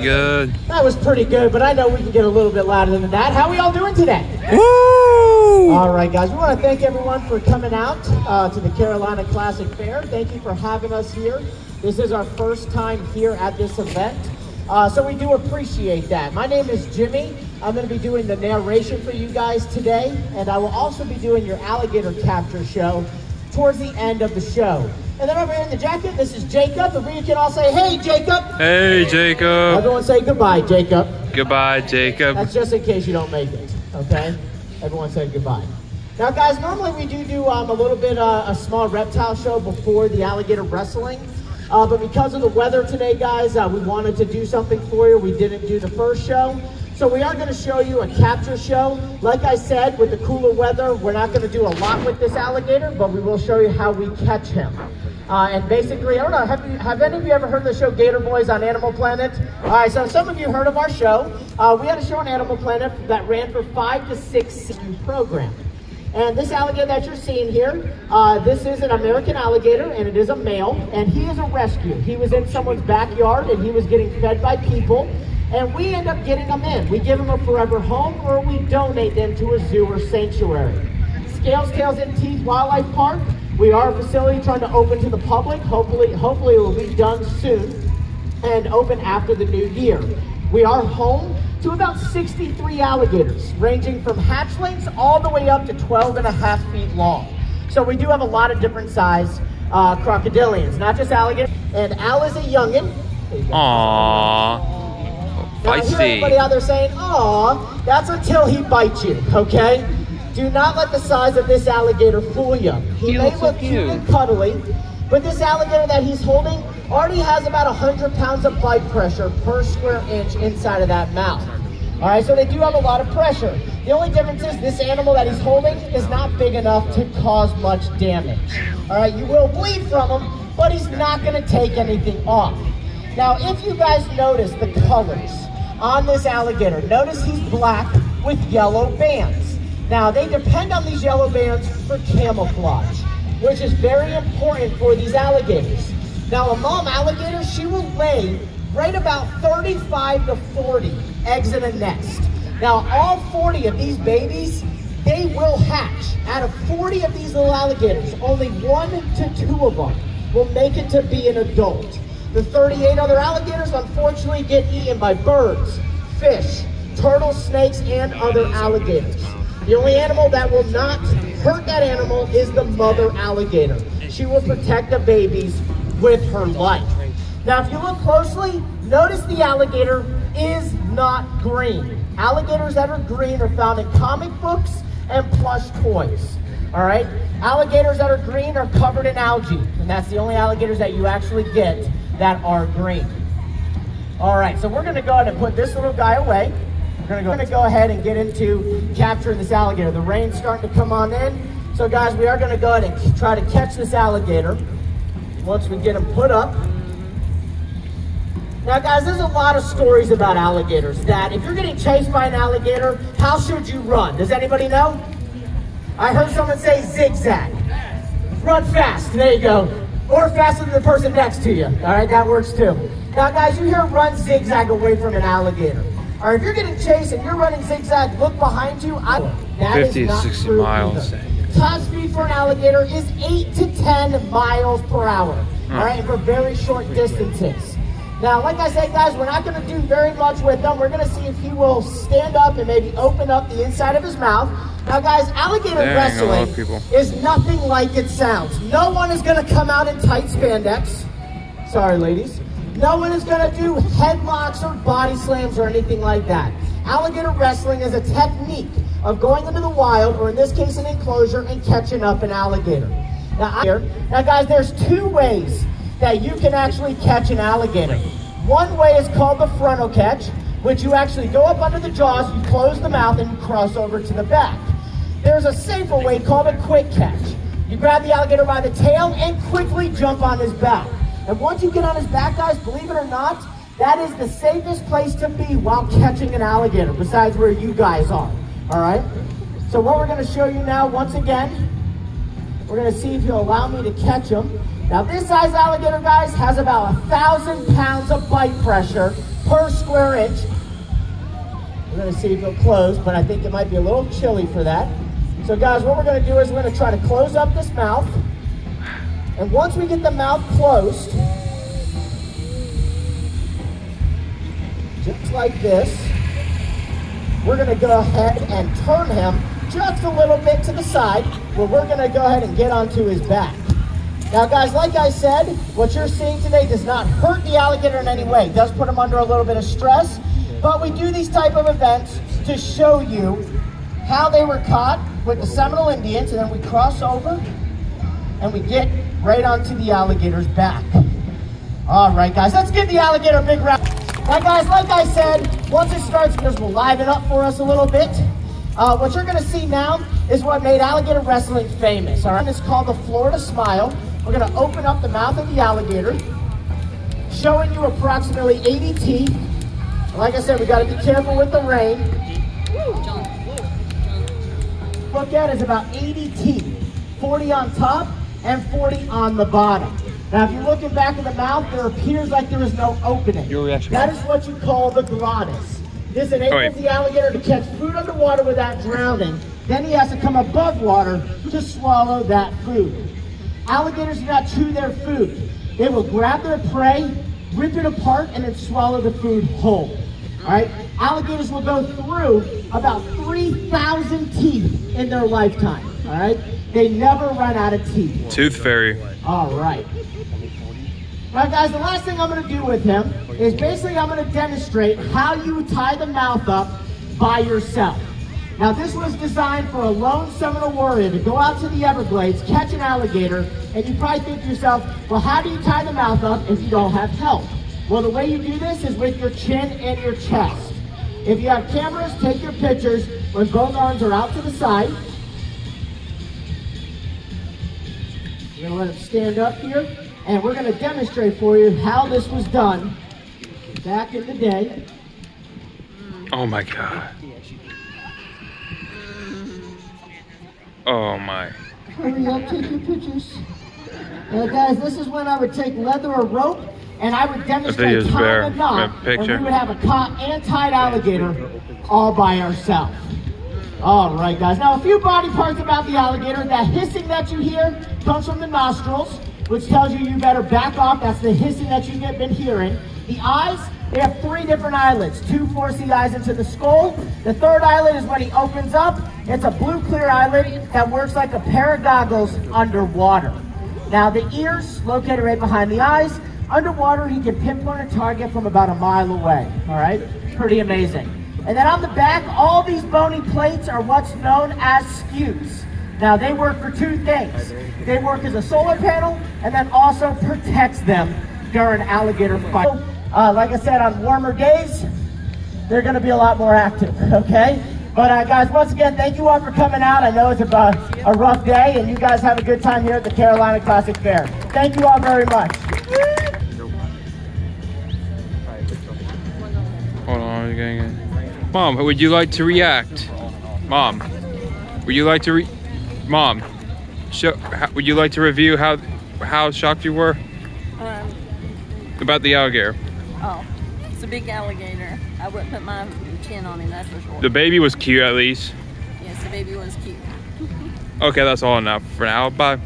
good. That was pretty good, but I know we can get a little bit louder than that. How are we all doing today? Woo! All right, guys. We want to thank everyone for coming out to the Carolina Classic Fair. Thank you for having us here. This is our first time here at this event, so we do appreciate that. My name is Jimmy. I'm going to be doing the narration for you guys today, and I will also be doing your alligator capture show towards the end of the show. And then over here in the jacket, this is Jacob. If you can all say, hey, Jacob. Hey, Jacob. Everyone say goodbye, Jacob. Goodbye, Jacob. That's just in case you don't make it, okay? Everyone say goodbye. Now, guys, normally we do a little bit a small reptile show before the Alligator Wrestling. But because of the weather today, guys, we wanted to do something for you. We didn't do the first show. So we are going to show you a capture show. Like I said, with the cooler weather, we're not going to do a lot with this alligator, but we will show you how we catch him. And basically, I don't know, have any of you ever heard of the show Gator Boys on Animal Planet? All right, so some of you heard of our show. We had a show on Animal Planet that ran for 5 to 6 season program. And this alligator that you're seeing here, this is an American alligator, and it is a male, and he is a rescue. He was in someone's backyard, and he was getting fed by people, and we end up getting him in. We give him a forever home, or we donate them to a zoo or sanctuary. Scales, Tails, and Teeth Wildlife Park. We are a facility trying to open to the public. Hopefully it will be done soon and open after the new year. We are home to about 63 alligators, ranging from hatchlings all the way up to 12.5 feet long. So we do have a lot of different size crocodilians, not just alligators. And Al is a youngin. Aww. Now, I hear everybody out there saying, aw, that's until he bites you, okay? Do not let the size of this alligator fool you. He may look cute and cuddly, but this alligator that he's holding already has about 100 pounds of bite pressure per square inch inside of that mouth. All right, so they do have a lot of pressure. The only difference is this animal that he's holding is not big enough to cause much damage. All right, you will bleed from him, but he's not going to take anything off. Now, if you guys notice the colors on this alligator, notice he's black with yellow bands. Now, they depend on these yellow bands for camouflage, which is very important for these alligators. Now, a mom alligator, she will lay right about 35 to 40 eggs in a nest. Now, all 40 of these babies, they will hatch. Out of 40 of these little alligators, only 1 to 2 of them will make it to be an adult. The 38 other alligators, unfortunately, get eaten by birds, fish, turtles, snakes, and other alligators. The only animal that will not hurt that animal is the mother alligator. She will protect the babies with her life. Now, if you look closely, notice the alligator is not green. Alligators that are green are found in comic books and plush toys. All right? Alligators that are green are covered in algae, and that's the only alligators that you actually get that are green. All right, so we're going to go ahead and put this little guy away. We're going to go ahead and get into capturing this alligator. The rain's starting to come on in. So guys, we are going to go ahead and try to catch this alligator once we get him put up. Now guys, there's a lot of stories about alligators that if you're getting chased by an alligator, how should you run? Does anybody know? I heard someone say zigzag. Run fast, there you go. Or faster than the person next to you. All right, that works too. Now guys, you hear run zigzag away from an alligator. Or if you're getting chased and you're running zigzag, look behind you. That 50 to 60 miles. Top speed for an alligator is 8 to 10 miles per hour. All right, for very short distances. Now, like I said, guys, we're not going to do very much with him. We're going to see if he will stand up and maybe open up the inside of his mouth. Now, guys, alligator wrestling is nothing like it sounds. No one is going to come out in tight spandex. Sorry, ladies. No one is going to do headlocks or body slams or anything like that. Alligator wrestling is a technique of going into the wild, or in this case, an enclosure, and catching up an alligator. Now, guys, there's 2 ways that you can actually catch an alligator. One way is called the frontal catch, which you actually go up under the jaws, you close the mouth, and you cross over to the back. There's a safer way called a quick catch. You grab the alligator by the tail and quickly jump on his back. And once you get on his back, guys, believe it or not, that is the safest place to be while catching an alligator, besides where you guys are, all right? So what we're gonna show you now, once again, we're gonna see if he'll allow me to catch him. Now this size alligator, guys, has about 1,000 pounds of bite pressure per square inch. We're gonna see if it'll close, but I think it might be a little chilly for that. So guys, what we're gonna do is we're gonna try to close up this mouth. And once we get the mouth closed, just like this, we're gonna go ahead and turn him just a little bit to the side, where we're gonna go ahead and get onto his back. Now guys, like I said, what you're seeing today does not hurt the alligator in any way. It does put him under a little bit of stress, but we do these type of events to show you how they were caught with the Seminole Indians, and then we cross over and we get right onto the alligator's back. All right guys, let's give the alligator a big round. Now guys, like I said, once it starts, this will liven up for us a little bit. What you're gonna see now is what made alligator wrestling famous. All right, it's called the Florida Smile. We're gonna open up the mouth of the alligator, showing you approximately 80 teeth. Like I said, we gotta be careful with the rain. Look at is about 80 teeth, 40 on top and 40 on the bottom. Now, if you're looking back in the mouth, there appears like there is no opening. Your reaction. That is what you call the glottis. This enables the alligator to catch food underwater without drowning. Then he has to come above water to swallow that food. Alligators do not chew their food. They will grab their prey, rip it apart, and then swallow the food whole. All right? Alligators will go through about 3,000 teeth in their lifetime. All right? They never run out of teeth. Tooth fairy. All right. Now guys, the last thing I'm gonna do with him is basically I'm gonna demonstrate how you tie the mouth up by yourself. Now this was designed for a lone Seminole warrior to go out to the Everglades, catch an alligator, and you probably think to yourself, well, how do you tie the mouth up if you don't have help? Well, the way you do this is with your chin and your chest. If you have cameras, take your pictures when both arms are out to the side. We're gonna let him stand up here, and we're gonna demonstrate for you how this was done back in the day. Oh my God. Oh my. Hurry up, take your pictures. Guys, this is when I would take leather or rope, and I would demonstrate tying a knot, and we would have a caught and tied alligator all by ourselves. All right, guys. Now, a few body parts about the alligator. That hissing that you hear comes from the nostrils, which tells you you better back off. That's the hissing that you've been hearing. The eyes, they have 3 different eyelids. 2 force the eyes into the skull. The third eyelid is when he opens up. It's a blue clear eyelid that works like a pair of goggles underwater. Now, the ears, located right behind the eyes. Underwater, he can pinpoint a target from about a mile away. All right? Pretty amazing. And then on the back, all these bony plates are what's known as scutes. Now, they work for 2 things. They work as a solar panel and then also protects them during alligator fight. Like I said, on warmer days, they're going to be a lot more active, okay? But guys, once again, thank you all for coming out. I know it's about a rough day, and you guys have a good time here at the Carolina Classic Fair. Thank you all very much. Hold on, you're getting it. Mom, would you like to react? Mom, would you like to Mom, would you like to review how shocked you were about the alligator? Oh, it's a big alligator. I wouldn't put my chin on him, that's for sure. The baby was cute, at least. Yes, the baby was cute. Okay, that's all enough for now. Bye.